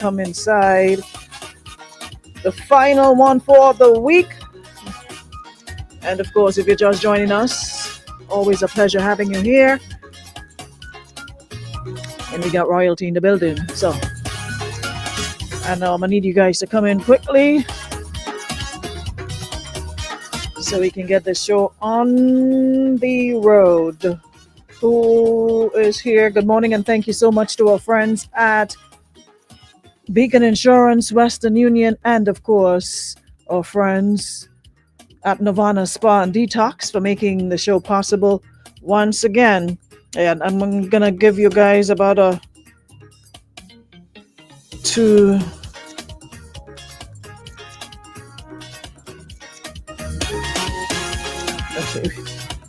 come inside. The final one for the week. And of course, if you're just joining us, always a pleasure having you here. And we got royalty in the building. So, and I need you guys to come in quickly so we can get this show on the road. Who is here? Good morning, and thank you so much to our friends at Beacon Insurance, Western Union, and of course, our friends at Nirvana Spa and Detox for making the show possible once again. And I'm gonna give you guys about a two.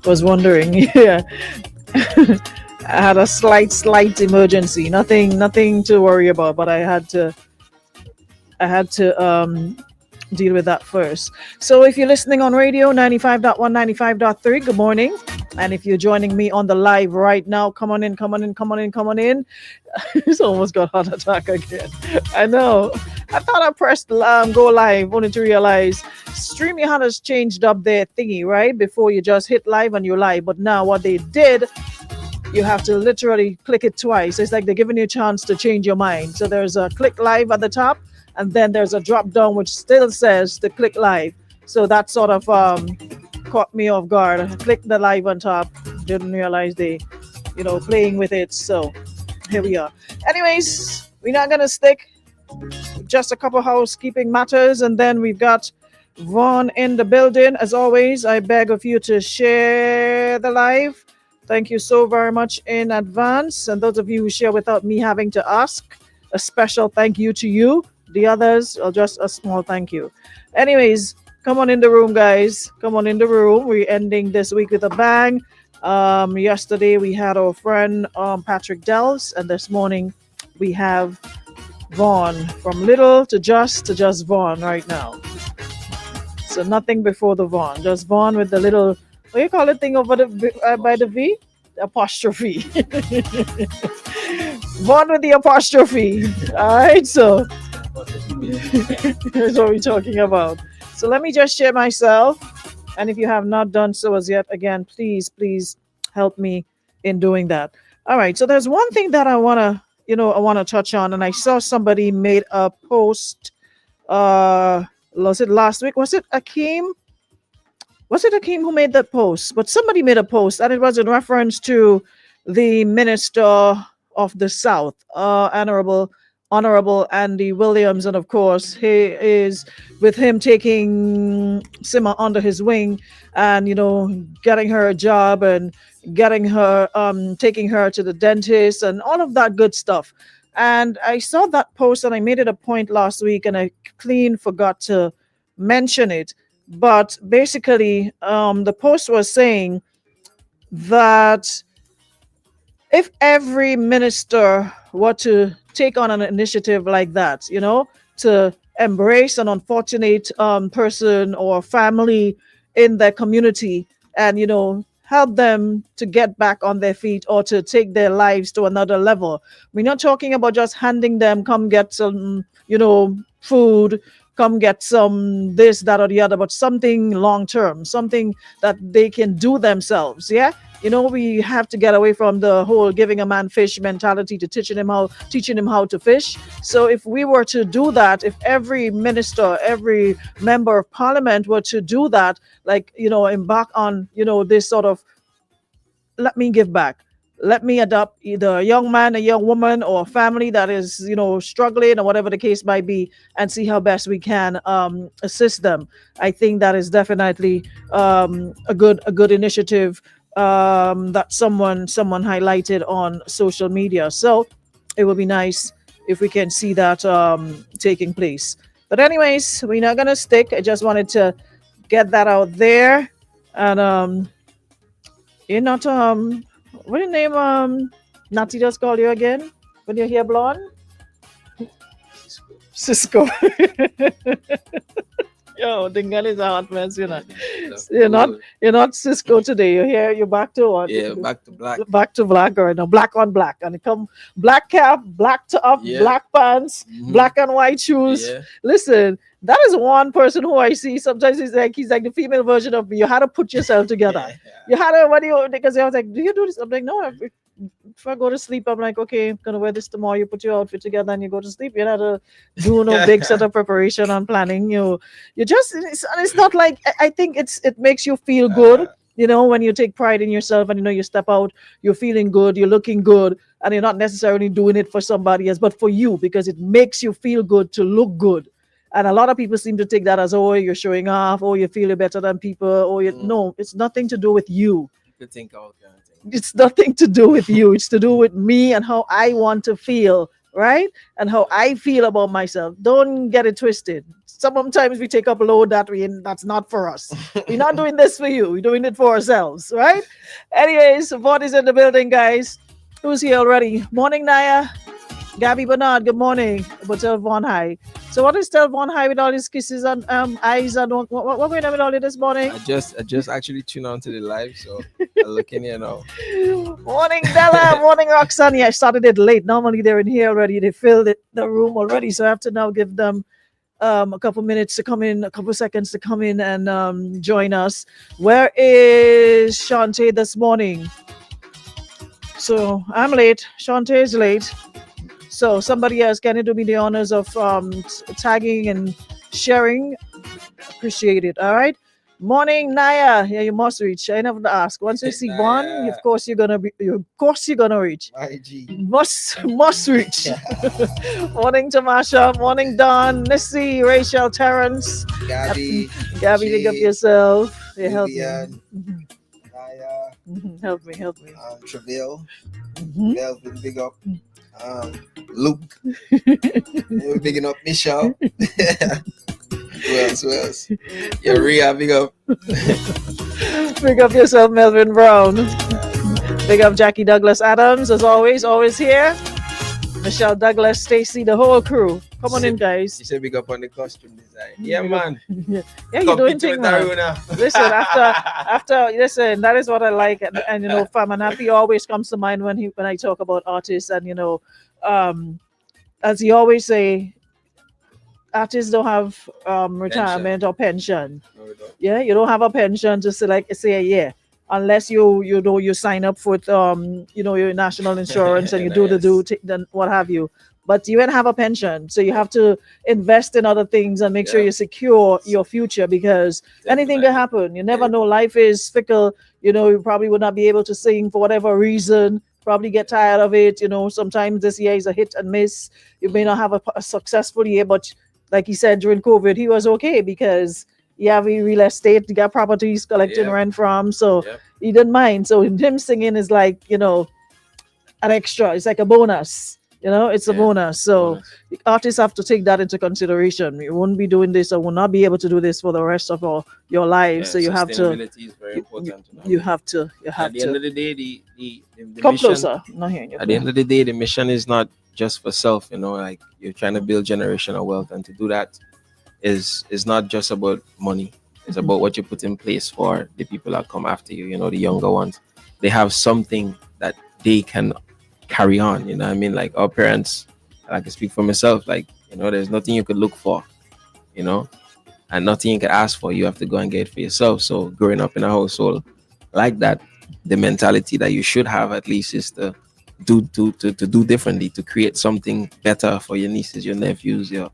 Was wondering, yeah. I had a slight emergency. Nothing to worry about, but I had to deal with that first. So if you're listening on radio 95.1, 95.3, good morning. And if you're joining me on the live right now, come on in. It's almost got heart attack again. I know. I thought I pressed go live, only to realize StreamYard has changed up their thingy, right? Before you just hit live and you're live. But now what they did, you have to literally click it twice. It's like they're giving you a chance to change your mind. So there's a click live at the top, and then there's a drop down which still says to click live. So that sort of caught me off guard. I clicked the live on top, didn't realize they, playing with it. So here we are. Anyways, we're not gonna stick. Just a couple housekeeping matters, and then we've got Vaughn in the building. As always, I beg of you to share the live. Thank you so very much in advance. And those of you who share without me having to ask, a special thank you to you. The others, just a small thank you. Anyways, come on in the room, guys. Come on in the room. We're ending this week with a bang. Yesterday we had our friend Patrick Dells, and this morning we have Vaughn. From little to just Vaughn right now. So nothing before the Vaughn. Just Vaughn with the little, what do you call it thing over the by the V? The apostrophe. Vaughn with the apostrophe. All right, so here's what we're talking about. So let me just share myself. And if you have not done so as yet, again, please help me in doing that. All right. So there's one thing that I want to touch on. And I saw somebody made a post. Was it last week? Was it Akeem? Was it Akeem who made that post? But somebody made a post, and it was in reference to the Minister of the South, Honorable Andy Williams. And of course, he is with him taking Sima under his wing and, getting her a job and getting her, taking her to the dentist and all of that good stuff. And I saw that post and I made it a point last week and I clean forgot to mention it. But basically, the post was saying that if every minister were to take on an initiative like that, to embrace an unfortunate person or family in their community and, help them to get back on their feet or to take their lives to another level. We're not talking about just handing them, come get some, food, come get some this, that, or the other, but something long term, something that they can do themselves. Yeah. We have to get away from the whole giving a man fish mentality to teaching him how to fish. So if we were to do that, if every minister, every member of parliament were to do that, like, embark on, this sort of, let me give back. Let me adopt either a young man, a young woman, or a family that is, struggling or whatever the case might be, and see how best we can assist them. I think that is definitely a good initiative that someone highlighted on social media. So it would be nice if we can see that taking place. But anyways, we're not gonna stick. I just wanted to get that out there. And you're not what your name Natty just call you again when you're here blonde? Cisco. Yo, Dingle is a hot mess, You're not Cool. you're not Cisco today. You're here. You're back to what? Yeah, back to black. Back to black or no black on black, and it come black cap, black top, Yeah. black pants, Hmm. black and white shoes. Yeah. Listen, that is one person who I see sometimes. He's like the female version of me. You had to put yourself together. Yeah. You had to when you because I was like, do you do this? I'm like, no. If I go to sleep, I'm like, okay, I'm gonna wear this tomorrow. You put your outfit together and you go to sleep. You don't have to do no big set of preparation and planning. You just it's not like I think it makes you feel good. Uh, When you take pride in yourself and you step out, you're feeling good, you're looking good, and you're not necessarily doing it for somebody else, but for you because it makes you feel good to look good. And a lot of people seem to take that as, oh, you're showing off, oh, you're feeling better than people, mm, no, it's nothing to do with you. people think all kind of thing. It's nothing to do with you. It's to do with me and how I want to feel, right? And how I feel about myself. Don't get it twisted. Sometimes we take up a load that's not for us. We're not doing this for you. We're doing it for ourselves, right? Anyways, support is in the building, guys. Who's here already? Morning, Naya. Gabby Bernard, good morning. Hotel Von High. So what is Tel Von High with all these kisses and eyes and what going on with all of this morning? I just actually tuned on to the live, so I look in here now. Morning, Della. Morning, Roxanne. Yeah, I started it late. Normally they're in here already. They filled the room already, so I have to now give them a couple minutes to come in, a couple seconds to come in and join us. Where is Shantae this morning? So I'm late. Shantae is late. So somebody else, can you do me the honors of tagging and sharing? Appreciate it. All right. Morning, Naya. Yeah, you must reach. I never ask. Once you see one, Naya. of course you're gonna reach. IG. Must reach. Morning, Tamasha. Morning, Don. Missy, Rachel, Terrence. Gabby. Gabby, Jay, pick up yourself. Yeah, help me. Vivian, Mhm, Naya, help me. Help me. Traville, Mhm. Melvin, big up. Luke, we're bigging up Michelle. Who else? Who else? Yeah, Rhea, big up. Pick up yourself, Melvin Brown. Big up Jackie Douglas Adams, as always here. Michelle Douglas, Stacy, the whole crew. Come on in, guys. She said big up on the costume design. Yeah, man. Yeah, you're doing Compete thing, with man. Aruna. Listen, after listen, that is what I like, and Fam and Happy always comes to mind when I talk about artists, and um, as he always say, artists don't have retirement or pension. No, we don't. Yeah, you don't have a pension to say a year unless you sign up with your national insurance and you do the NIS. then what have you. But you don't have a pension, so you have to invest in other things and make sure Yeah. you secure your future because anything can Definitely. happen. You never Yeah. know. Life is fickle. You probably would not be able to sing for whatever reason. Probably get tired of it. Sometimes this year is a hit and miss. You may not have a successful year, but like he said during COVID, he was okay because he have a real estate, he got properties collecting Yep. rent from, so Yep. he didn't mind. So him singing is like an extra. It's like a bonus. It's a Yeah. bonus. So Bonus. artists have to take that into consideration. You won't be doing this or will not be able to do this for the rest of your life. Yeah, So you have to. sustainability is very You, important. You know? you have to. You At have the end to of the day, the come mission. closer. I'm not hearing you. At the end of the day, the mission is not just for self. Like you're trying to build generational wealth, and to do that is not just about money. It's about what you put in place for the people that come after you. The younger ones. They have something that they can carry on. You know what I mean? Like our parents, I can speak for myself. Like, there's nothing you could look for, you know, and nothing you can ask for. You have to go and get it for yourself. So growing up in a household like that, the mentality that you should have at least is to to do differently, to create something better for your nieces, your nephews, your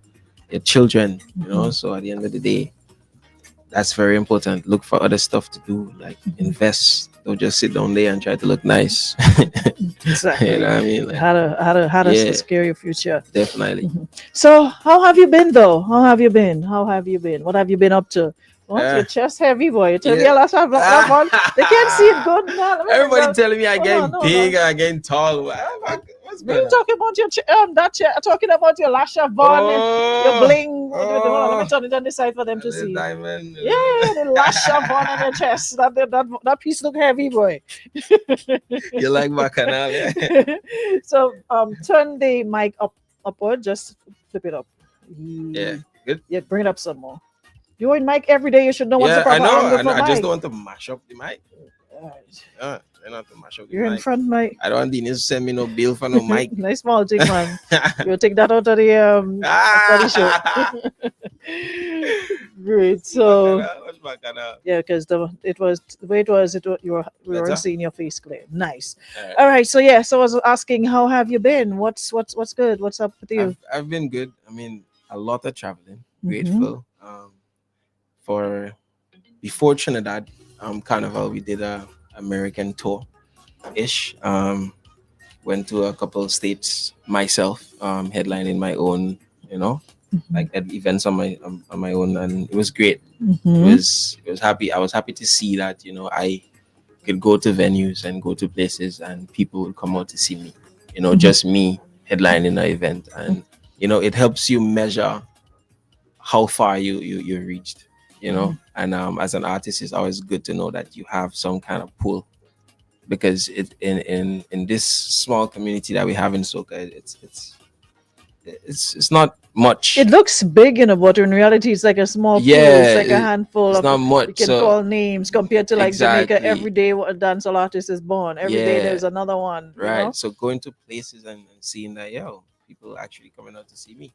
children, So at the end of the day, that's very important. Look for other stuff to do, like invest. Don't just sit down there and try to look nice. Exactly. You know what I mean? Like, How to yeah. secure your future. definitely. So, how have you been though? How have you been? How have you been? What have you been up to? What? Your chest heavy, boy. You tell me Yeah. last time that one. They can't see it good. No, let me Everybody bring that- telling me I'm Hold getting on, hold big on. and I'm getting tall. What's We going ain't on? talking about your talking about your lash of bun, your bling. Hold on, let me turn it on the side for them to The see. diamond. Yeah, the lash of bun on your chest. That piece look heavy, boy. You like bacchanal, yeah? So turn the mic upward, just flip it up. Yeah. Good. Yeah, bring it up some more. You in mic every day. You should know what's the Yeah, I proper know. angle I know. for I just mic. don't want to mash up the mic. Alright. Try not to mash up the You're in mic. front mic. I don't want Denise to send me no bill for no mic. Nice small thing, man. You'll take that out of the show. Ah! Great. What's back at So that? What's back at that? yeah, because the way it was, we weren't Better? seeing your face clear. Nice. All right. All right. So yeah. So I was asking, how have you been? What's good? What's up with you? I've been good. I mean, a lot of traveling. Mm-hmm. Grateful. For before Trinidad Carnival, we did a American tour ish. Went to a couple of states myself, headlining my own, you know, like at events on my own, and it was great. Mm-hmm. It was happy. I was happy to see that I could go to venues and go to places, and people would come out to see me. Mm-hmm. Just me headlining an event, and it helps you measure how far you reached. And as an artist, it's always good to know that you have some kind of pull, because it in this small community that we have in soca, it's not It much. looks big, but in reality, it's like a small pool. It's Yeah, like a handful it's of not we much. can So call names compared to like Jamaica. Every exactly, day, a dancehall artist is born. Every day, yeah, there's another one. right. So going to places and seeing that, people actually coming out to see me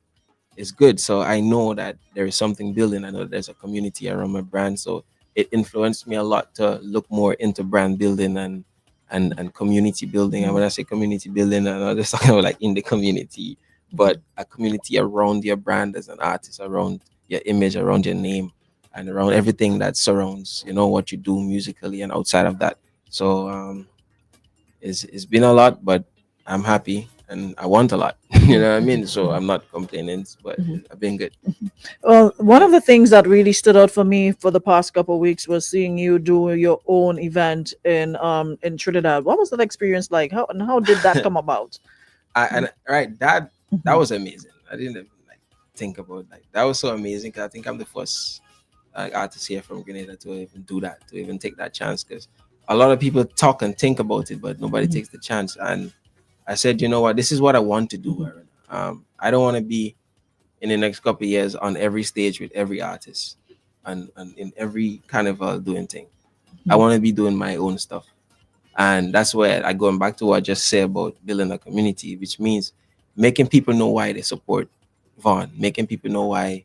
is good. So I know that there is something building. I know there's a community around my brand. So it influenced me a lot to look more into brand building and community building. And when I say community building, I'm not just talking about like in the community, but a community around your brand as an artist, around your image, around your name, and around everything that surrounds, what you do musically and outside of that. So it's been a lot, but I'm happy and I want a lot. You know what I mean? So I'm not complaining, but I've been good. Well, one of the things that really stood out for me for the past couple of weeks was seeing you do your own event in Trinidad. What was that experience like? How did that come about? And right, that Mhm. was amazing. I didn't even like think about like that was so amazing because I think I'm the first artist here from Grenada to even do that, to even take that chance. Because a lot of people talk and think about it, but nobody Mhm. takes the chance. And I said, you know what, this is what I want to do, Mhm. Aaron. I don't want to be in the next couple of years on every stage with every artist and in every carnival doing thing. I Mhm. want to be doing my own stuff. And that's where I going back to what I just said about building a community, which means making people know why they support Vaughn, making people know why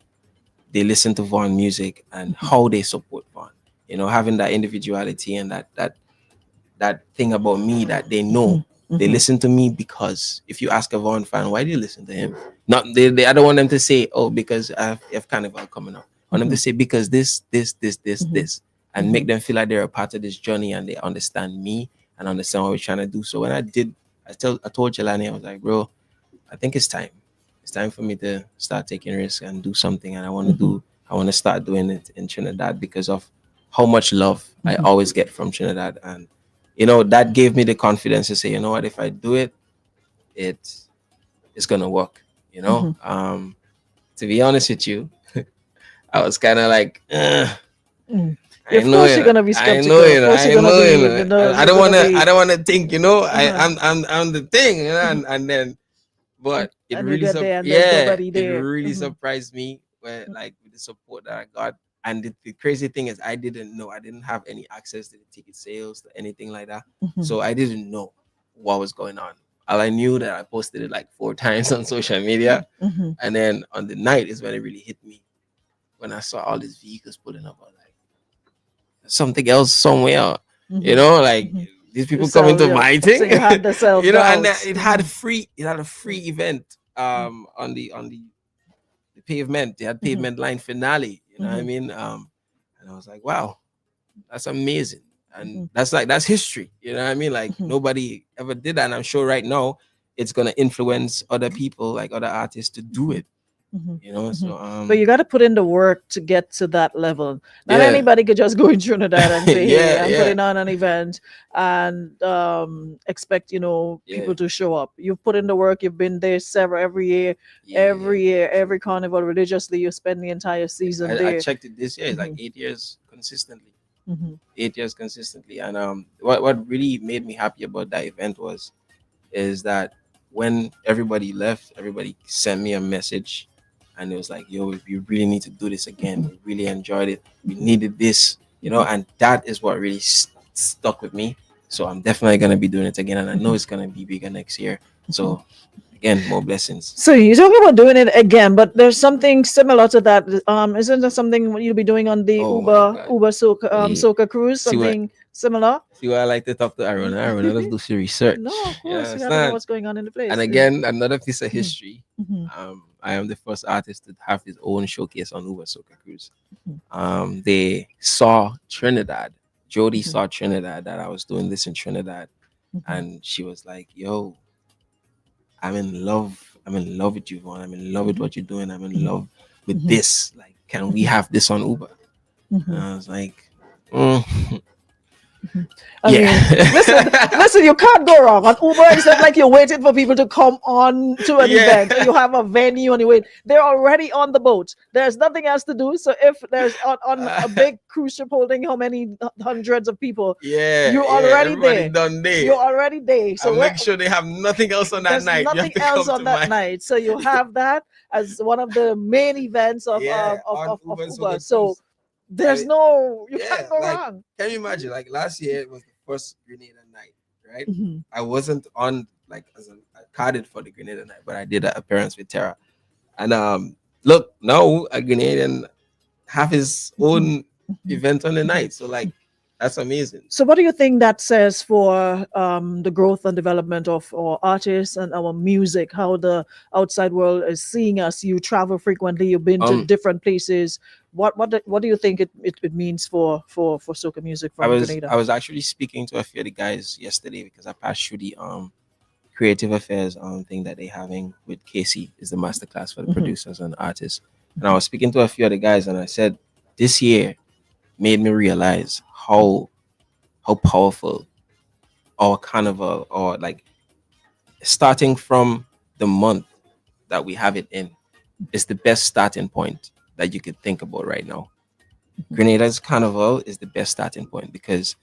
they listen to Vaughn music and how they support Vaughn. Having that individuality and that thing about me that they know. Mhm. They Mhm. listen to me because if you ask a Vaughn fan, why do you listen to him? Not they I don't want them to say, oh, because I have Carnival coming up. I want them to Mhm. say because Mhm. this, and make Mhm. them feel like they're a part of this journey and they understand me and understand what we're trying to do. So when I did, I told Jelani, I was like, bro, I think it's time. It's time for me to start taking risks and do something. And Mhm. I want to start doing it in Trinidad because of how much love I Mhm. always get from Trinidad. And, that gave me the confidence to say, you know what, if I do it, it it's going to work, Mhm. to be honest with you, I was kind of like, Mm. Of course, you're gonna be skeptical. Of course, you're I gonna know, be, I you're don't gonna want to, be, I don't want to think, uh-huh. I'm the thing, Mhm. and then but it And you really get there, and there's nobody it there. really Mhm. surprised me when, like, with the support that I got. And the crazy thing is I didn't know, I didn't have any access to the ticket sales, to anything like that. Mhm. So I didn't know what was going on. All I knew that I posted it like 4 times on social media, Mhm. and then on the night is when it really hit me, when I saw all these vehicles pulling up. I was like, something else somewhere, Mhm. like Mhm. these You people coming self, to yeah. my So thing. you had the self And doubts. it had a free event on the pavement. They had Mhm. pavement line finale, you know what I Mhm. mean? And I was like, wow, that's amazing. And Mhm. that's history, you know what I mean? Like Mhm. nobody ever did that. And I'm sure right now it's gonna influence other people, like other artists, to do Mhm. it, Mhm. Mhm. so But you got to put in the work to get to that level. Not yeah. anybody could just go in Trinidad and say, "Hey, Yeah, I'm yeah, putting on an event," and expect yeah, people to show up. You've put in the work. You've been there several yeah. every carnival religiously. You spend the entire season I there. checked it this year. It's like Mhm. 8 years consistently. Mhm. 8 years consistently. And what really made me happy about that event is that when everybody left, everybody sent me a message, and it was like, yo, we really need to do this again. We really enjoyed it. We needed this, you know, and that is what really stuck with me. So I'm definitely gonna be doing it again, and I know it's gonna be bigger next year. So again, more blessings. So you're talking about doing it again, but there's something similar to that. Isn't there something you'll be doing on the Oh my God. Uber Yeah. Soca cruise? See what Something similar? see what I like to talk to Aaron. Aaron, let's do some research. No, of You course you got to know understand? what's going on in the And place. again, another piece of Mhm. history. Mhm. I am the first artist to have his own showcase on Uber Soca Cruise. Mhm. They saw Trinidad. Jody Mhm. saw Trinidad, that I was doing this in Trinidad, Mhm. and she was like, "Yo, I'm in love. I'm in love with you, Vaughn. I'm in love with Mhm. what you're doing. I'm in Mhm. love with Mhm. this. Like, can we have this on Uber?" And Mhm. I was like, "Mm, Mhm. I yeah." mean, listen, you can't go wrong. On Uber, it's not like you're waiting for people to come on to an Yeah. event or you have a venue and you wait. They're already on the boat. There's nothing else to do. So if there's on a big cruise ship holding how many hundreds of people, Yeah, you're yeah. already Everybody there. done there. You're already there. So And make sure they have nothing else on that there's night. You have nothing to else come on to that my night. So you have that as one of the main events of yeah on of Uber Uber. Soca So Cruise. there's I no you yeah, can't go like wrong. can you imagine? Like last year it was the first Grenada night, right? Mhm. I wasn't on like as a carded for the Grenada night, but I did an appearance with Terra. And look, now a Grenadian have his Mhm. own Mhm. event on the night. So like that's amazing. So, what do you think that says for the growth and development of our artists and our music? How the outside world is seeing us? You travel frequently. You've been to Um different places. What do you think it means for soca music I from was Grenada? I was actually speaking to a few of the guys yesterday because I passed through the creative affairs thing that they're having with Casey is the masterclass for the Hmm. producers and artists. And I was speaking to a few of the guys and I said this year made me realize how powerful our carnival or like starting from the month that we have it in is the best starting point that you could think about right now. Grenada's carnival is the best starting point because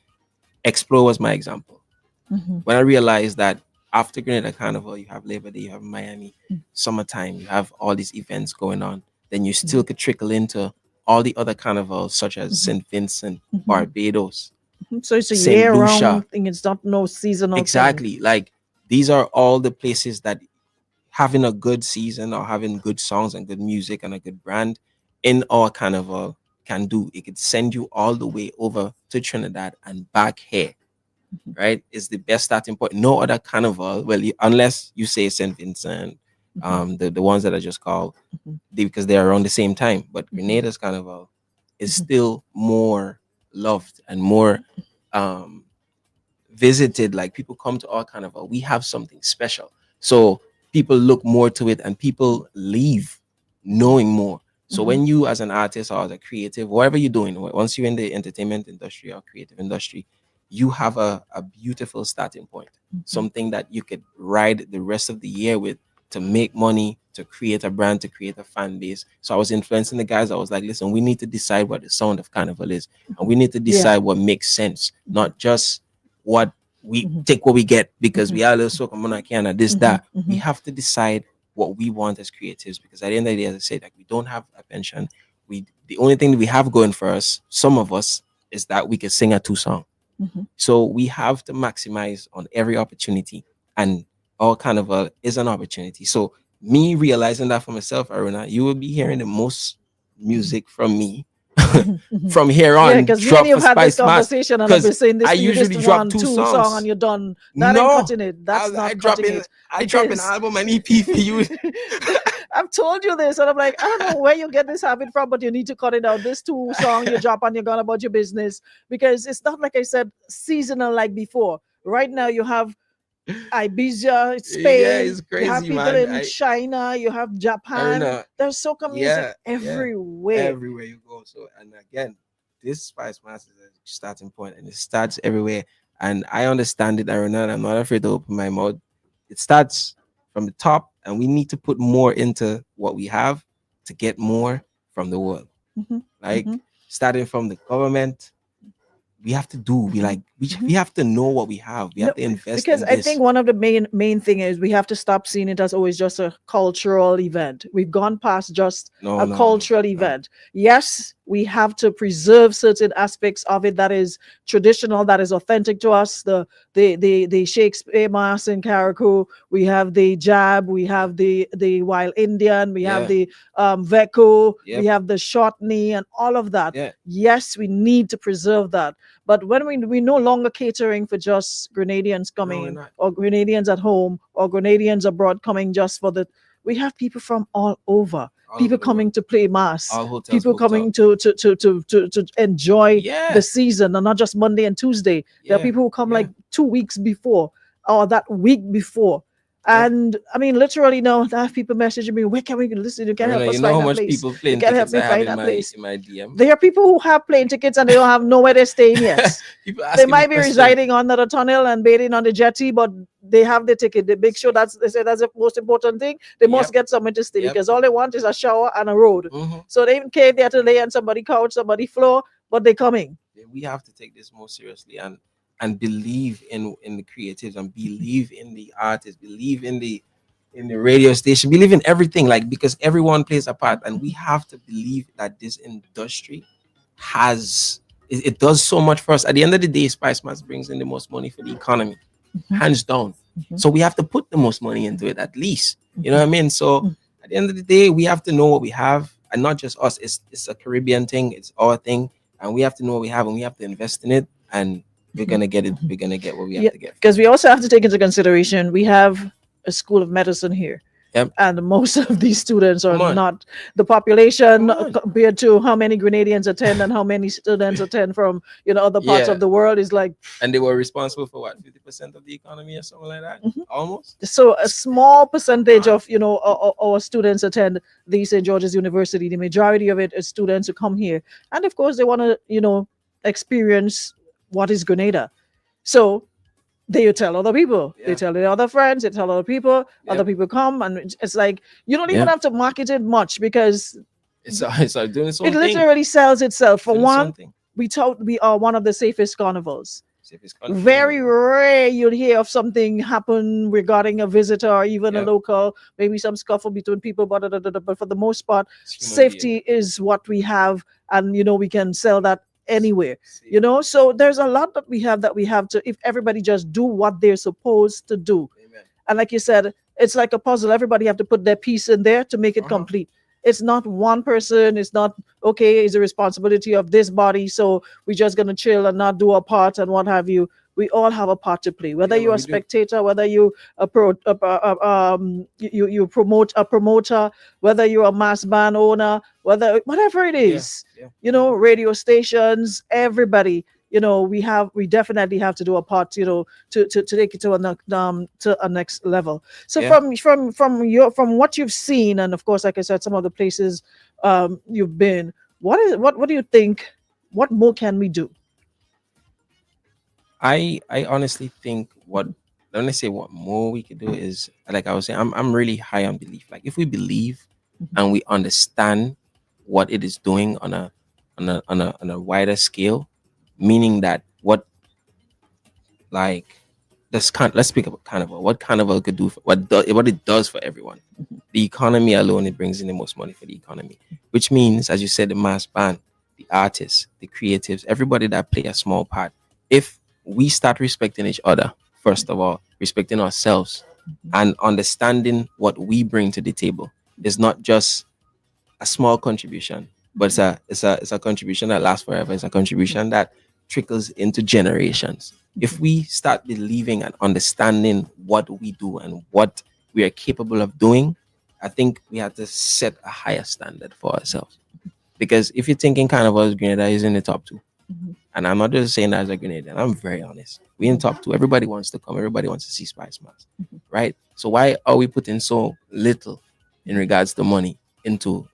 Explore was my example. Hmm. When I realized that after Grenada Carnival, you have Labor Day, you have Miami, summertime, you have all these events going on, then you still could trickle into all the other carnivals such as Hmm. St. Vincent, Hmm. Barbados, So it's a St. Lucia. year-round thing. It's not no seasonal thing. Exactly. Like these are all the places that having a good season or having good songs and good music and a good brand in our carnival can do. It could send you all the way over to Trinidad and back here, right? Is the best starting point. No other carnival, well, unless you say St. Vincent, Hmm. the ones that I just called, Hmm. because they're around the same time. But Hmm. Grenada's carnival is Hmm. still more loved and more um visited. Like people come to our carnival, we have something special. So people look more to it and people leave knowing more. So Hmm. when you as an artist or as a creative, whatever you're doing, once you're in the entertainment industry or creative industry, you have a beautiful starting point, Hmm. something that you could ride the rest of the year with to make money, to create a brand, to create a fan base. So I was influencing the guys. I was like, listen, we need to decide what the sound of carnival is, and we need to Yeah. decide what makes sense, not just what we Hmm. take what we get because Hmm. we are a little so monarchy and this Hmm. that. We Hmm. have to decide what we want as creatives because at the end of the day, as I said, like we don't have a pension. We the only thing that we have going for us, some of us, is that we can sing a two song. Hmm. So we have to maximize on every opportunity, and our carnival is an opportunity. So me realizing that for myself, Aruna, you will be hearing the most music from me Hmm. Hmm. from here Yeah, on. because me and Drop you've for had this Spice Mass conversation, and I've because been saying I this to you: this usually drop one, two two song, and songs. you're done. That ain't No, cutting it. That's I not drop cutting in. it I drop an because album and EP for you. I've told you this, and I'm like, I don't know where you get this habit from, but you need to cut it out. This two song you drop and you're gone about your business because it's not like I said seasonal like before. Right now, you have Ibiza, Yeah, Spain. it's You have crazy, people man. in China. You have I don't Japan. know. There's soca music Yeah, yeah. everywhere. Everywhere you go. So, and again, this Spice Mass is a starting point, and it starts everywhere. And I understand it, Aaron. I'm not afraid to open my mouth. It starts from the top, and we need to put more into what we have to get more from the world. Hmm. Hmm. Like starting from the government, we have to do. We like we Mhm. we have to know what we have. We No, have to invest because in I this. think one of the main thing is we have to stop seeing it as always just a cultural event. We've gone past just No, a no, no, cultural no. event. Yes, we have to preserve certain aspects of it that is traditional, that is authentic to us. The Shakespeare Mass in Carriacou, we have the jab, we Yeah. have the wild Indian, we have Yeah. the Veko, we Yep. have the short knee, and all of that. Yeah. Yes, we need to preserve that. But when we no longer catering for just Grenadians No, we're coming not. or Grenadians at home or Grenadians abroad coming just for the, we have people from all over, All people over the world. coming to play mass, All hotels people booked up. coming to enjoy the Yeah. season, and not just Monday and Tuesday. There are Yeah. people who come Yeah. like 2 weeks before or that week before. Yeah. And I mean, literally now, I have people messaging me, where can we listen? You can Marina, help you us know find how that much place. people You plane can help tickets me I have find that place. in my DM? There are people who have plane tickets and they don't have nowhere they're staying yet. People They asking me might be questions. residing under the tunnel and bathing on the jetty, but they have the ticket. They make sure that's, they say that's the most important thing. They must Yep. get somewhere to stay Yep. because all they want is a shower and a road. Mm-hmm. So they even care if they have to lay on somebody couch, somebody floor, but they coming. We have to take this more seriously and believe in the creatives and believe in the artists, believe in the radio station, believe in everything, like because everyone plays a part, and we have to believe that this industry has it does so much for us. At the end of the day, Spice Mass brings in the most money for the economy, Mhm, hands down. mhm, So we have to put the most money into it at least. You know mhm, what I mean? So mhm, at the end of the day, we have to know what we have, and not just us. It's a Caribbean thing. It's our thing, and we have to know what we have, and we have to invest in it, and we're mhm, gonna get it. mhm. We're gonna get what we have Yeah, to get from because it. we also have to take into consideration we have a school of medicine here, Yep. and most of these students are Come on. not the population Come on. compared to how many Grenadians attend and how many students attend from other parts Yeah. of the world is like, And they were responsible for what, 50% of the economy or something like that? mhm. Almost. So a small percentage On. of our students attend the St. George's University. The majority of it is students who come here, and of course they want to experience what is Grenada. So they tell other people, they Yeah. tell their other friends, they tell other Yep. people come, and it's like you don't even Yep. have to market it much because It's doing its it own thing. literally sells itself. It's For doing its own one, thing. we are one of the safest carnivals. Safest country in the Very world. rare you'll hear of something happen regarding a visitor or even a Yep. local, maybe some scuffle between people, but for the most part, It's human being. safety is what we have, and we can sell that anywhere. Safe. So there's a lot that we have to, if everybody just do what they're supposed to do. Amen. And like you said, it's like a puzzle. Everybody have to put their piece in there to make it Uh-huh. complete. It's not one person. It's not okay. It's the responsibility of this body. So we're just gonna chill and not do our part and what have you. We all have a part to play. Whether Yeah, man, you're a we do. spectator, whether you you promote a promoter, whether you're a mass band owner, whatever it Yeah. is, Yeah. radio stations, everybody. We definitely have to do a part. To take it to a next level. So Yeah. from what you've seen, and of course, like I said, some of the places you've been, what do you think? What more can we do? I honestly think what when I say what more we could do is, like I was saying, I'm really high on belief. Like if we believe and we understand what it is doing on a wider scale, meaning that what like let's let's speak about carnival. What carnival could do for what it does for everyone. The economy alone, it brings in the most money for the economy, which means, as you said, the mass band, the artists, the creatives, everybody that play a small part. If we start respecting each other, first of all, respecting ourselves and understanding what we bring to the table, is not just a small contribution, but it's a contribution that lasts forever. It's a contribution that trickles into generations. If we start believing and understanding what we do and what we are capable of doing, I think we have to set a higher standard for ourselves. Because if you're thinking Carnival as Grenada is in the top two, Mhm. and I'm not just saying that as a Grenadian, I'm very honest. We in top two. Everybody wants to come. Everybody wants to see Spice Mass, right? So why are we putting so little in regards to money into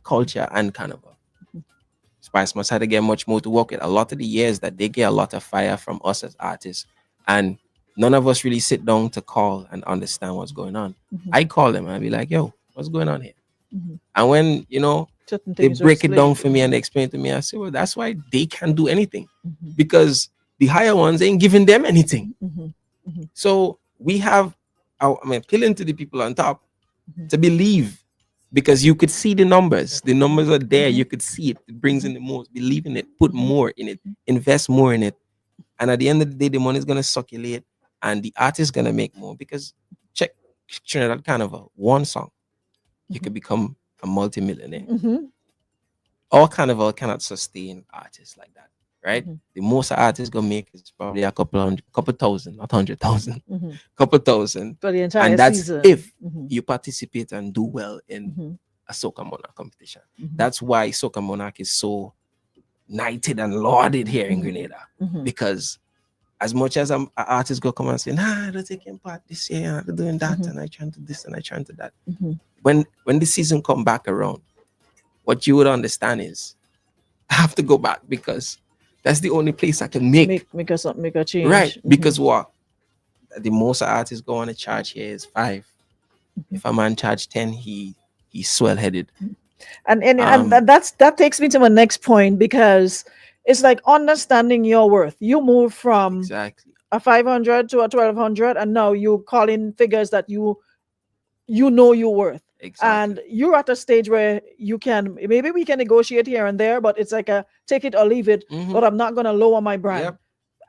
culture and carnival? Spice must have to get much more to work with. A lot of the years that they get a lot of fire from us as artists, and none of us really sit down to call and understand what's going on. Mhm. I call them and I be like, "Yo, what's going on here?" Mhm. And when certain They things are break it down explained. for me and they explain to me. I say, well, that's why they can't do anything Mhm, because the higher ones ain't giving them anything. mhm, mhm, So we have, appealing to the people on top mhm, to believe because you could see the numbers. The numbers are there. mhm, You could see it. It brings in mhm, the most. Believe in it. Put mhm, more in it. Invest more in it. And at the end of the day, the money is gonna circulate, and the artist is gonna make more because check Trinidad Carnival, one song, you mhm, could become a multimillionaire. mhm, All Carnival cannot sustain artists like that, right? mhm, The most artists gonna make is probably a couple hundred, couple thousand, not 100,000, mhm. couple thousand, For the and entire that's season. if Mhm, you participate and do well in mhm, a Soca Monarch competition. mhm, That's why Soca Monarch is so knighted and lauded here in mhm, Grenada mhm, because as much as an artist go come and say, nah, I'm not taking part this year, I'm doing that, mhm, and I trying to this and I trying to that. mhm. When the season come back around, what you would understand is I have to go back because that's the only place I can make Make a right. change. Because what the most artists go on a charge here is 5. If a man charge 10, he's swell headed. And that takes me to my next point, because it's like understanding your worth. You move from Exactly, a 500 to a 1200, and now you call in figures that you know you're worth. exactly. And you're at a stage where you can, maybe we can negotiate here and there, but it's like a take it or leave it. Mm-hmm. But I'm not going to lower my brand. Yep.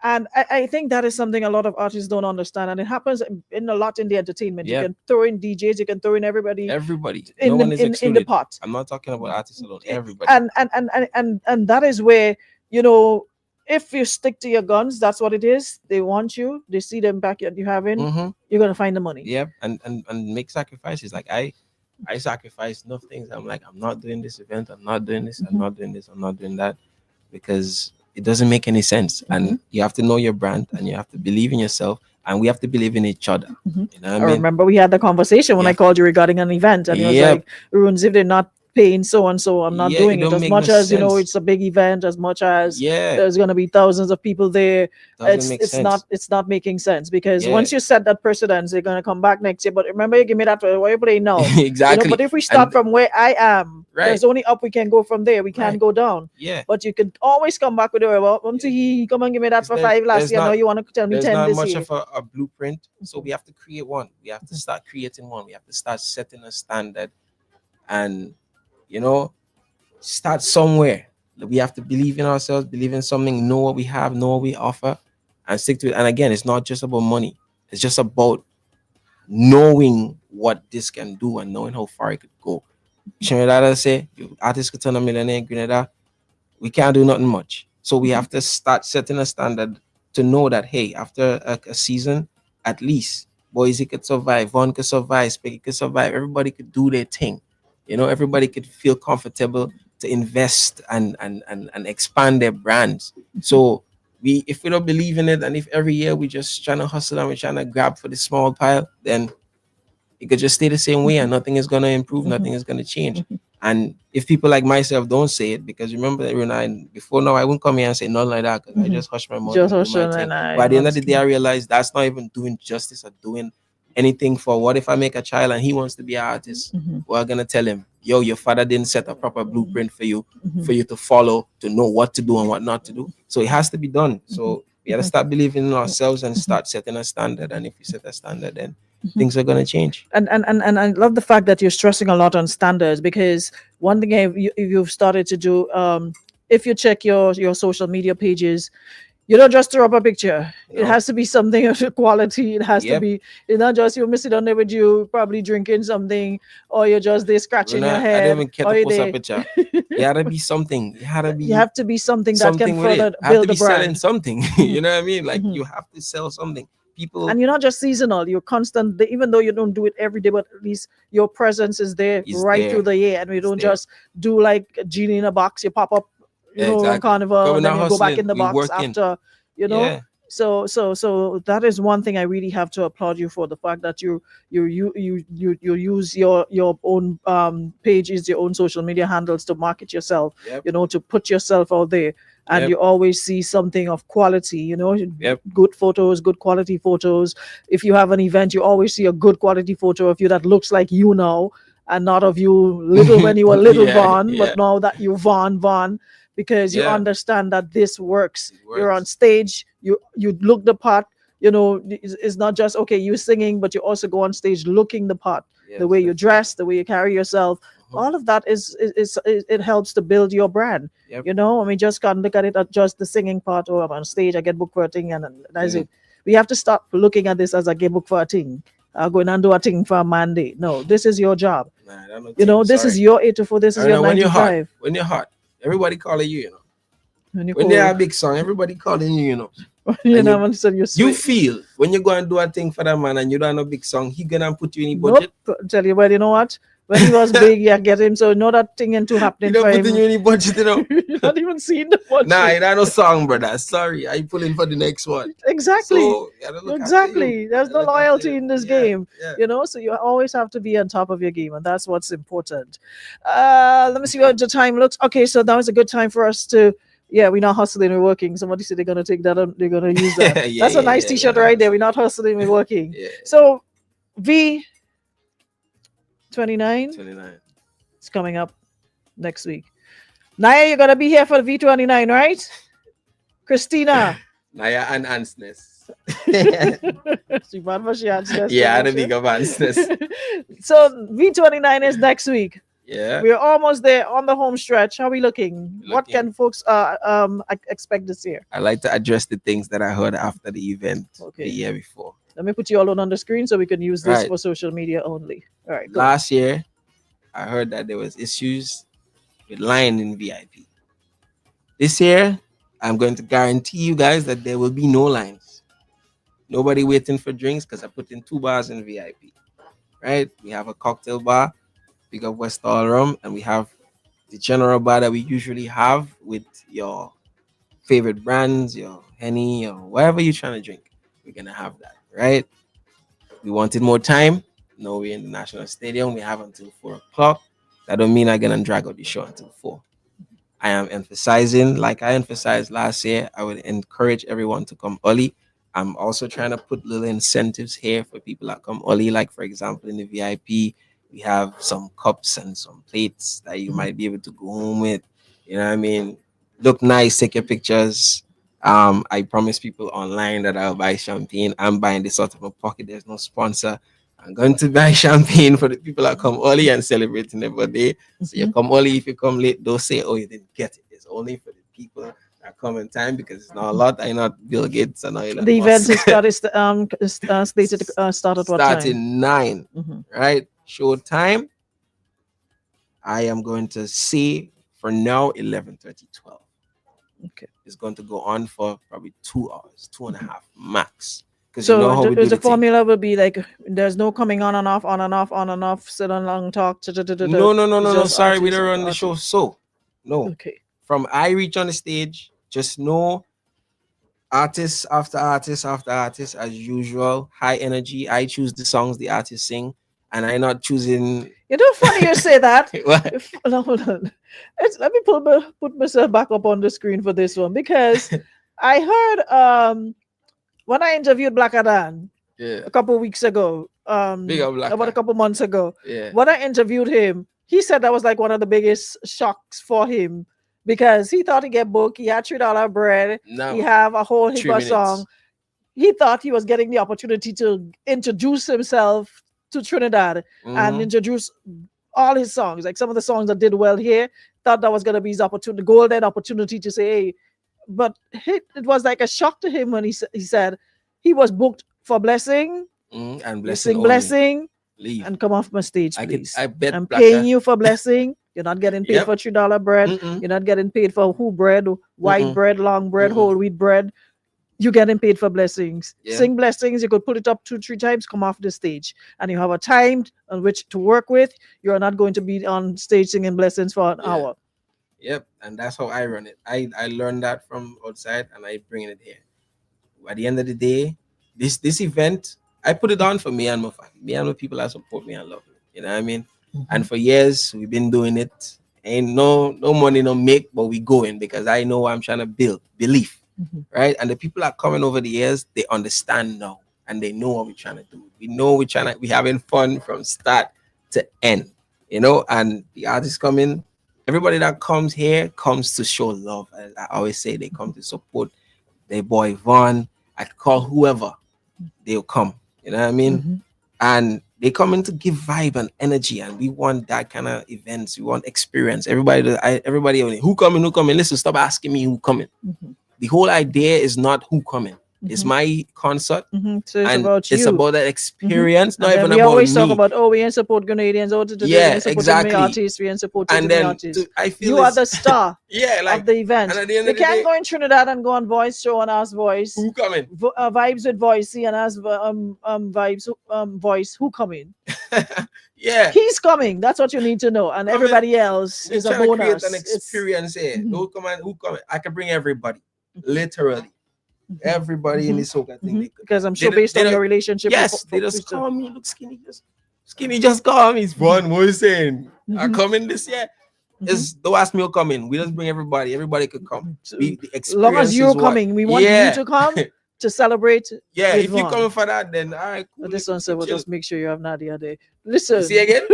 And I think that is something a lot of artists don't understand, and it happens in a lot in the entertainment. You Yep. can throw in DJs, you can throw in everybody Everybody. No in one the is in the excluded. pot. I'm not talking about artists alone. Eh, Everybody. and that is where, you know, if you stick to your guns, that's what it is. They want you, they see the impact that you have in, Mm-hmm. you're going to find the money. Yep. And make sacrifices. Like I sacrifice enough things. I'm like, I'm not doing this event. I'm not doing this. I'm Mhm, not doing this. I'm not doing that because it doesn't make any sense. mhm, And you have to know your brand and you have to believe in yourself and we have to believe in each other. mhm. You know what I I mean? remember we had the conversation when You I have, called you regarding an event, and he was yep. like, Runes, if they're not paying so and so, I'm not Yeah, it doing it. don't As make no much as, you know, sense. it's a big event, as much as Yeah, there's going to be thousands of people there, doesn't make sense. it's not making sense, because Yeah, once you set that precedence, they're going to come back next year. But remember, you give me that, why you playing now? You know, exactly. but if we start And from where I am, right, there's only up we can go from there. We can't right. go down. Yeah. But you could always come back with the, well, once Yeah. he come and give me that Because for 5 last there's year, now not you want to tell me there's 10 not this much year. of a blueprint. So we have to create one. We have to start creating one. We have to start setting a standard and you know, start somewhere. We have to believe in ourselves, believe in something, know what we have, know what we offer, and stick to it. And again, it's not just about money. It's just about knowing what this can do and knowing how far it could go. Trinidad say, artists could turn a millionaire in Grenada, we can't do nothing much. So we have to start setting a standard to know that hey, after a season, at least Boise could survive, Vaughn could survive, Spicky could survive. Everybody could do their thing. You know, everybody could feel comfortable to invest and expand their brands. So we, if we don't believe in it, and if every year we just trying to hustle and we're trying to grab for the small pile, then it could just stay the same way and nothing is gonna improve, Mhm, nothing is gonna change. mhm, And if people like myself don't say it, because remember that when I before now I wouldn't come here and say nothing like that because I mhm. just hush my mouth Just and do my Ocean thing. and I But at the end of the day, I understand. realized that's not even doing justice or doing anything for what if I make a child and he wants to be an artist? Mhm, We're gonna tell him, yo, your father didn't set a proper mhm, blueprint mhm, for you to follow, to know what to do and what not to do. So it has to be done. mhm, So we gotta mhm, start believing in ourselves and mhm, start setting a standard. And if we set a standard, then mhm. things are gonna change. And I love the fact that you're stressing a lot on standards, because one thing you've started to do, if you check your social media pages, you don't just throw up a picture. It No. has to be something of quality. It has to Yep. be. It's not just you miss it on there with you probably drinking something, or you're just there scratching your I don't head, even care or to you're post a there. picture. It had to be something. It had to You be have to be something that can something with it. further I have to build be the selling brand. something. Mhm, You know what I mean? Like mhm. you have to sell something. People And you're not just seasonal, you're constant. Even though you don't do it every day, but at least your presence is there is right through there. the year. And we It's don't there. just do like a genie in a box. You pop up, you know, on Exactly. Carnival, Because we're and then not you go back hustling. in the We box working. after, you know. Yeah. So that is one thing I really have to applaud you for, the fact that you use your own pages, your own social media handles to market yourself, Yep. you know, to put yourself out there. And Yep. you always see something of quality, you know, Yep. good photos, good quality photos. If you have an event, you always see a good quality photo of you that looks like you now. and not of you little when you were little Yeah, Vaughn, but yeah, now that you Vaughn, because you yeah. understand that this works. It You're on works. stage, you look the part. It's not just okay you singing, but you also go on stage looking the part, the Yes, way you definitely. dress, the way you carry yourself. Mhm. All of that it helps to build your brand. Yep. I mean, just can't look at it at just the singing part. Or I'm on stage, I get booked for a thing, and that's Yeah. it. We have to stop looking at this as a get booked for a thing. Going and do a thing for a mandate. No, this is your job. Nah, I don't think. This is Sorry. your 8 to 4. This I is don't your know when nine you're to hot. five. When you're hot, everybody calling you. You know. When you're When they cold, have a big song, everybody calling you. You know. you And know, you when you you sweat. feel when you go and do a thing for that man and you don't have a big song, he gonna put you in Nope. budget. Tell you, well, you know what? When he was big, yeah, get him. So know that thing into He happening don't for put in him. you in budget. You know. You're not even seeing the Nah, budget. it ain't no song, brother. Sorry, I pulling for the next one. Exactly. So you gotta look after you. Exactly. There's You gotta no look after loyalty you. in this Yeah, game. yeah. So you always have to be on top of your game, and that's what's important. Let me see what the time looks. Okay, so that was a good time for us to. Yeah, we're not hustling, we're working. Somebody said they're gonna take that they're gonna use that. Yeah, yeah, That's a nice yeah. t-shirt Gonna right there. We're hustle. not hustling, we're working. Yeah. So V29 29. is coming up next week. Naya, you're gonna be here for the V29, right? Christina. Naya and Ansness. She bad, but she answers too Yeah, the much. big of Ansness. So V29 is next week. Yeah. We're almost there on the home stretch. How are we looking? What Looking. can folks expect this year? I like to address the things that I heard after the event the Okay. year before. Let me put you all on the screen so we can use this Right. for social media only. All right, go. Last year, I heard that there was issues with line in VIP. This year, I'm going to guarantee you guys that there will be no lines. Nobody waiting for drinks because I put in 2 bars in VIP. Right? We have a cocktail bar, big up West All Rum, and we have the general bar that we usually have with your favorite brands, your Henny, or whatever you're trying to drink. We're gonna have that, right? We wanted more time. No, we're in the National Stadium. We have until 4 o'clock. That don't mean I'm gonna drag out the show until 4. I am emphasizing, like I emphasized last year, I would encourage everyone to come early. I'm also trying to put little incentives here for people that come early. Like, for example, in the VIP, we have some cups and some plates that you might be able to go home with. You know what I mean? Look nice, take your pictures. I promise people online that I'll buy champagne. I'm buying this out of my pocket. There's no sponsor. I'm going to buy champagne for the people that come early and celebrating their birthday. So you come early. If you come late, don't say, "Oh, you didn't get it." It's only for the people that come in time because it's not a lot. I'm not Bill Gates and not Elon The event Musk. is slated to start at what time? Starting 9, Mhm. right? Show time. I am going to say for now 11:30, 12. Okay. It's going to go on for probably 2 hours, 2.5 max. Because you know So how we do the the thing. formula will be like there's no coming on and off, on and off, on and off, sit on long talk. No, no, no, It's no, no. just Sorry, we artist don't after run the show. artist. So, no. Okay. From I reach on the stage, just know artist after artist after artist as usual. High energy. I choose the songs the artists sing, and I not choosing. Funny you say that. What? No, hold on. Let me put myself back up on the screen for this one because I heard when I interviewed Black Adan Yeah. a couple weeks ago, Big up Black about a Eye. couple months ago, Yeah. when I interviewed him, he said that was like one of the biggest shocks for him because he thought he get booked. He had $3 bread. Now He have a whole heap 3 of minutes. song. He thought he was getting the opportunity to introduce himself to Trinidad and Mhm. introduce all his songs, like some of the songs that did well here. Thought that was gonna be his opportunity, golden opportunity to say, "Hey," but it was like a shock to him when he said he was booked for Blessing. And You blessing sing only. Blessing Leave. and come off my stage, I could. please. I bet I'm Black paying Eye. you for Blessing. You're not getting paid Yep. for $3 bread. Mm-mm. You're not getting paid for who bread, white Mm-mm. bread, long bread, Mm-mm. whole wheat bread. You're getting paid for Blessings. Yeah. Sing Blessings. You could put it up 2, 3 times, come off the stage, and you have a time on which to work with. You're not going to be on stage singing Blessings for an Yeah. hour. Yep. And that's how I run it. I learned that from outside and I bring it here. At the end of the day, this event, I put it on for me and my family, me and my people that support me and love me. You know what I mean? And for years we've been doing it. Ain't no money, no make, but we going because I know what I'm trying to build belief, Mhm. right? And the people that coming over the years, they understand now and they know what we're trying to do. We know we having fun from start to end. you know, and the artists come in. Everybody that comes here comes to show love. I always say they come to support their boy Vaughn. I could call whoever, they'll come. You know what I mean? Mm-hmm. And they come in to give vibe and energy, and we want that kind of events. We want experience. Everybody, who coming, who coming? Listen, stop asking me who coming. Mm-hmm. The whole idea is not who coming. It's Mm-hmm. my concert, Mm-hmm. So it's and about it's you. about that Mm-hmm. experience, And not then even we about always talk me. about, oh, we ain't support Grenadians, oh, today we Yeah, ain't supporting me exactly. artists, we ain't supporting And me then artists. I feel You are it's the star yeah, of like, the event. and at the end We of the can't day, go in Trinidad and go on voice show and ask voice, who coming? vibes with voicey and ask vibes voice who coming. Yeah, He's coming. That's what you need to know. And coming. everybody else We're is a trying to create an bonus. It's experience here. mhm, Who come and who come? I can bring everybody, literally mhm, everybody in mhm, this soca thing. mhm. Because I'm They, sure don't- based they on your don't, relationship with yes, they just Christian. call me. Look, skinny, just call me. It's fun. What you saying? I Mhm, come in this year. mhm, It's don't ask me to come in. We just bring everybody. Everybody could come. mhm. So, The long as experience is you're what. coming, we want you Yeah, to come to celebrate yeah. with If you Vaughn. coming for that, then all right, cool. This We one said, can "Well, chill. just make sure you have Nadia there." You see Listen, again?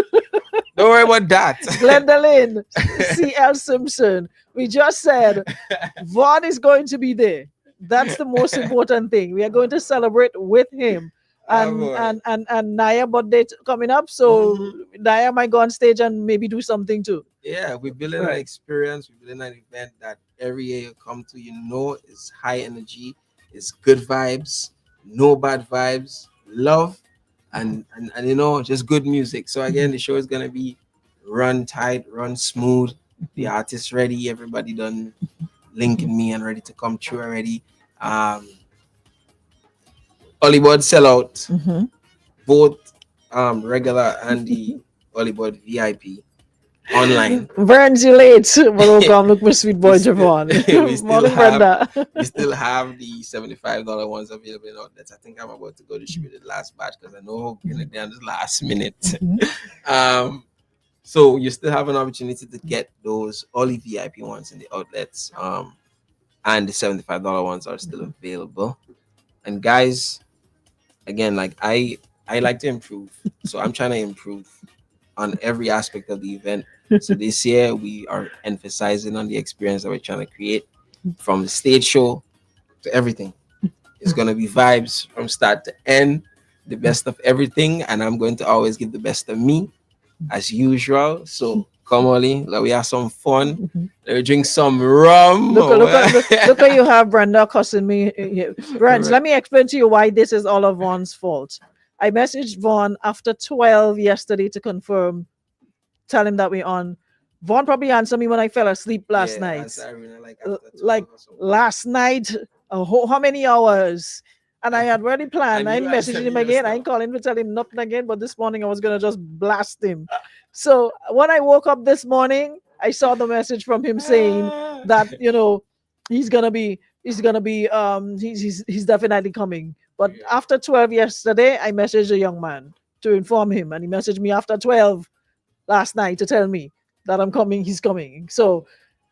Don't worry about that. Glendalyn, C.L. Simpson. We just said Vaughn is going to be there. That's the most important thing. We are going to celebrate with him. Ah, And boy. and Naya birthday coming up, so Mhm. Naya might go on stage and maybe do something too. Yeah, we're building an Right. experience. We're building an event that every year you come to, you know, is high energy, it's good vibes, no bad vibes, love, and you know, just good music. So again, the show is gonna be run tight, run smooth. The artist ready, everybody done linking me and ready to come through already. Hollywood sellout, Mm-hmm. both regular and the Hollywood VIP online. Burns you late, but oh come look my sweet we boy still we Javon. still Morning, have Brenda. we still have the $75 ones available in outlets. I think I'm about to go distribute the last batch because I know we're gonna down this last minute. um so you still have an opportunity to get those only VIP ones in the outlets. And the $75 ones are still available. And guys, again, like I like to improve. So I'm trying to improve on every aspect of the event. So this year we are emphasizing on the experience that we're trying to create, from the stage show to everything. It's gonna be vibes from start to end, the best of everything, and I'm going to always give the best of me as usual. So come Ollie, let we have some fun. Let me drink some rum. Look at you have Brenda cussing me here. Brent, let me explain to you why this is all of Vaughn's fault. I messaged Vaughn after 12 yesterday to confirm, tell him that we're on. Vaughn probably answered me when I fell asleep last Yeah, night. that's Irina, like after 12 Like or so. last night, how many hours? And I had already planned. And I you ain't messaging answered him me just again. I now. ain't calling to tell him nothing again. But this morning I was gonna just blast him. So when I woke up this morning, I saw the message from him saying that he's definitely coming. But after 12 yesterday, I messaged a young man to inform him, and he messaged me after 12 last night to tell me that I'm coming. He's coming. So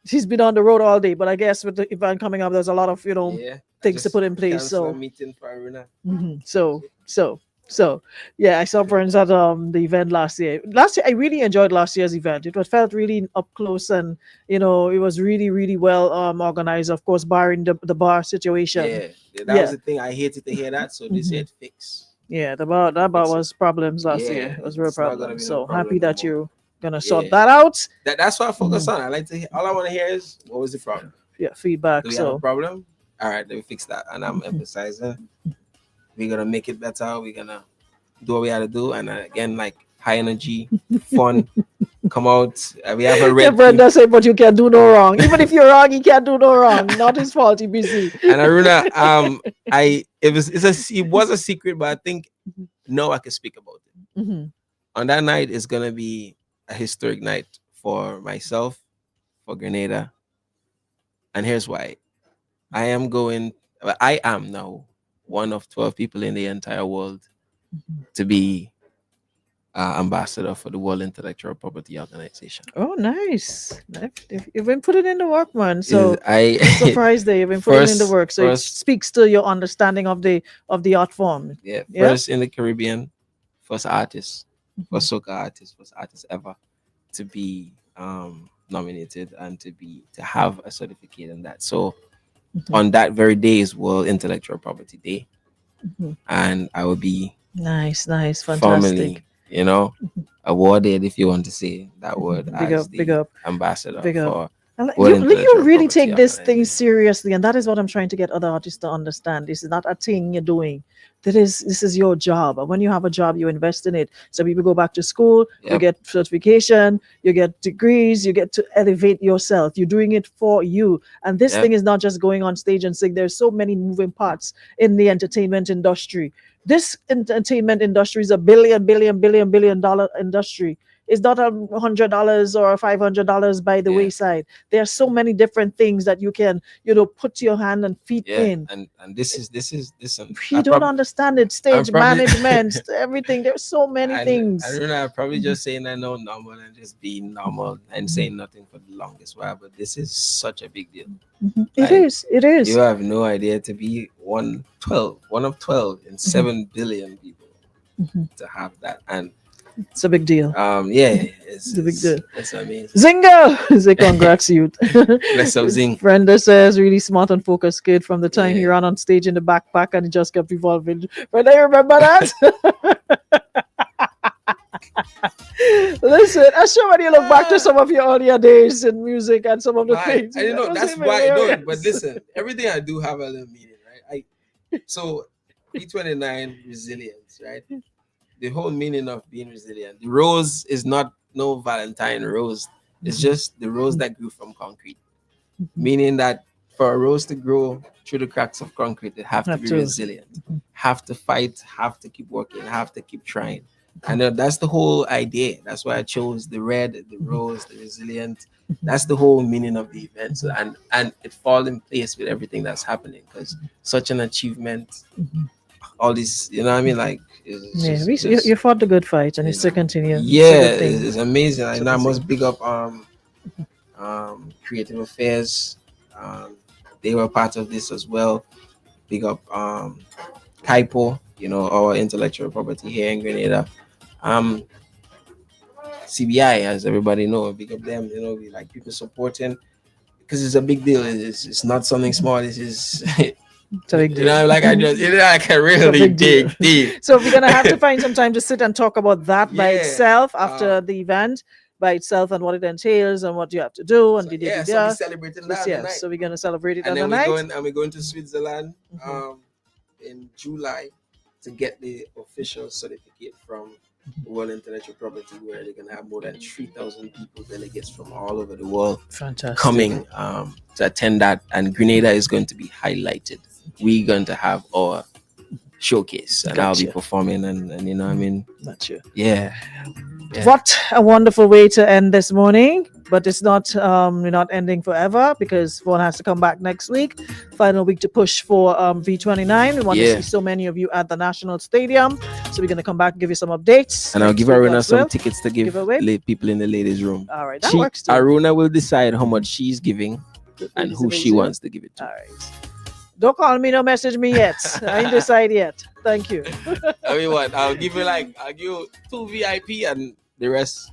he's been on the road all day. But I guess with the event coming up, there's a lot of Yeah, I things to just put in place. cancel a So meeting for Irina. mhm. So yeah, I saw friends at the event last year. Last year I really enjoyed last year's event. It was felt really up close, and it was really, really well organized, of course, barring the bar situation. Yeah, that was Yeah. the thing. I hated to hear that. So they Mhm. said fix. Yeah, that Fix it. was problems last year. Yeah, It was real it's not gonna problems. be no So happy problem no that more. you're gonna sort Yeah, that out. that's what I focus Mhm. on. I like to hear. All I want to hear is what was the problem. Yeah, Do feedback. we have a So problem? All right, let me fix that. And I'm emphasizing we're gonna make it better. We're gonna do what we had to do. And again, like high energy, fun, come out. We have a yeah, red team. Brenda said, but you can't do no wrong. Even if you're wrong, he can't do no wrong. Not his fault. He busy. And Aruna, it was a secret, but I think now I can speak about it. Mhm. On that night is gonna be a historic night for myself, for Grenada, and here's why. I am now one of 12 people in the entire world to be ambassador for the World Intellectual Property Organization. Oh, nice. You've been putting in the work, man. Is So I I'm surprised that you've been putting in the work. So it first speaks to your understanding of the art form. yeah Yeah. first in the Caribbean, first artist, Mhm. first soca artist, first artist ever to be nominated and to have a certificate in that. So on that very day is World Intellectual Property Day, Mhm. and I will be Nice, nice, formally, fantastic. awarded, if you want to say that word, Big as up, big the up, ambassador big up. for And World you Intellectual really Property take this thing Organization. seriously, and that is what I'm trying to get other artists to understand. This is not a thing you're doing. This is your job. And when you have a job, you invest in it. So people go back to school, you Yep. get certification, you get degrees, you get to elevate yourself. You're doing it for you. And this Yep. thing is not just going on stage and sing. There's so many moving parts in the entertainment industry. This entertainment industry is a billion dollar industry. It's not $100 or $500 by the Yeah. wayside. There are so many different things that you can, put your hand and feet Yeah. in. And this is listen. You don't understand it. I'm Stage probably management, everything. There's so many I things. don't know. I'm probably Mhm. just saying I know normal and just being normal and saying nothing for the longest while. But this is such a big deal. Mhm. It Like, is. It you is. have no idea to be one of 12 in 7 billion people Mhm. to have that. And It's a big deal. yeah, It's a big deal. it's amazing. Zinga! Say congrats, youth. Bless up, Zing. Brenda says, really smart and focused kid from the time he Yeah. ran on stage in the backpack and he just kept evolving. Brenda, you remember that? Listen, I'm sure when you look back to some of your earlier days in music and some of the My, things, I that know was that's even why. No, but hilarious. listen, everything I do have a little meaning, right? So B29 resilience, right? The whole meaning of being resilient. The rose is not no Valentine rose. It's just the rose that grew from concrete. Meaning that for a rose to grow through the cracks of concrete, it have to Have be to. resilient, have to fight, have to keep working, have to keep trying. And that's the whole idea. That's why I chose the red, the rose, the resilient. That's the whole meaning of the event. So, and it fall in place with everything that's happening because such an achievement, all this, you know what I mean? Like it's Yeah, just you fought the good fight and you it's, still continue. It's a yeah, good thing. it's amazing. It's a And I good must thing. big up creative affairs. They were part of this as well. Big up Kaipo, our intellectual property here in Grenada. Um, CBI, as everybody know, big up them. We like people supporting because it's a big deal. It's not something small. This is It's a big deal. like I just like a It's a really big deal. big deal. So we're gonna have to find some time to sit and talk about that by Yeah. itself after the event by itself and what it entails and what you have to do and So yeah, so we celebrating that yes, tonight. so we're gonna celebrate it And on then the night. we're going to Switzerland Mhm. in July to get the official certificate from World Intellectual Property, where they're gonna have more than 3,000 people, delegates from all over the world Fantastic. coming to attend that, and Grenada is going to be highlighted. We're going to have our showcase, and I'll be Gotcha. performing, and you know what I mean, Not you. yeah. What a wonderful way to end this morning. But it's not we're not ending forever because one has to come back next week. Final week to push for V29. We want to see so many of you at the National Stadium. So we're gonna come back and give you some updates. And I'll next give week, Aruna God's some will. tickets to give away. people in the ladies' room. All right, that works too. Aruna will decide how much she's giving and Ladies who in the she ladies' room? wants to give it to. All right. Don't call me, no message me yet. I ain't decide yet. Thank you. I mean, what? I'll give you 2 VIP and the rest.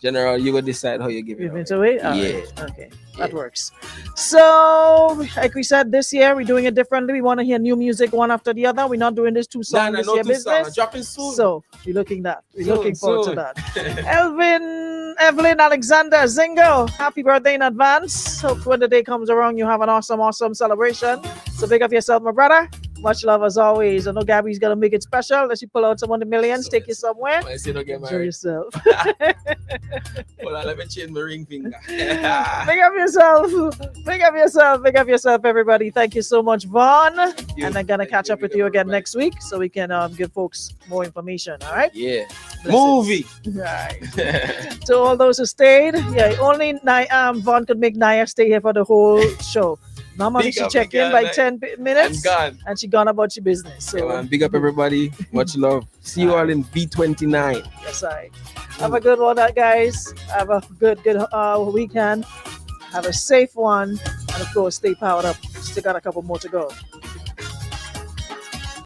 General, you will decide how you give it Give away. it away? All Yeah. right. Okay. That works. So, like we said, this year we're doing it differently. We want to hear new music one after the other. We're not doing this two song this year business. Dropping soon. So we're looking looking forward soon. to that. Evelyn Alexander Zingo, happy birthday in advance. Hope when the day comes around you have an awesome celebration. So big up yourself, my brother. Much love as always. I know Gabby's gonna make it special. Unless you pull out some of the millions, take you somewhere. I still don't get Enjoy married. yourself. Hold on, let me change my ring finger. Big up yourself. Big up yourself. Big up yourself, everybody. Thank you so much, Vaughn. And I'm gonna catch up with you again next week so we can give folks more information. All right. Yeah. Blessings. Movie. Right. To all those who stayed, yeah, only Vaughn could make Naya stay here for the whole show. Normally Big she up, check big in girl, by like, 10 minutes And she gone about your business. So gone. Big up everybody. Much love. See you all in B29. yes, I have a good one, guys. Have a good weekend. Have a safe one, and of course, stay powered up. Still got a couple more to go.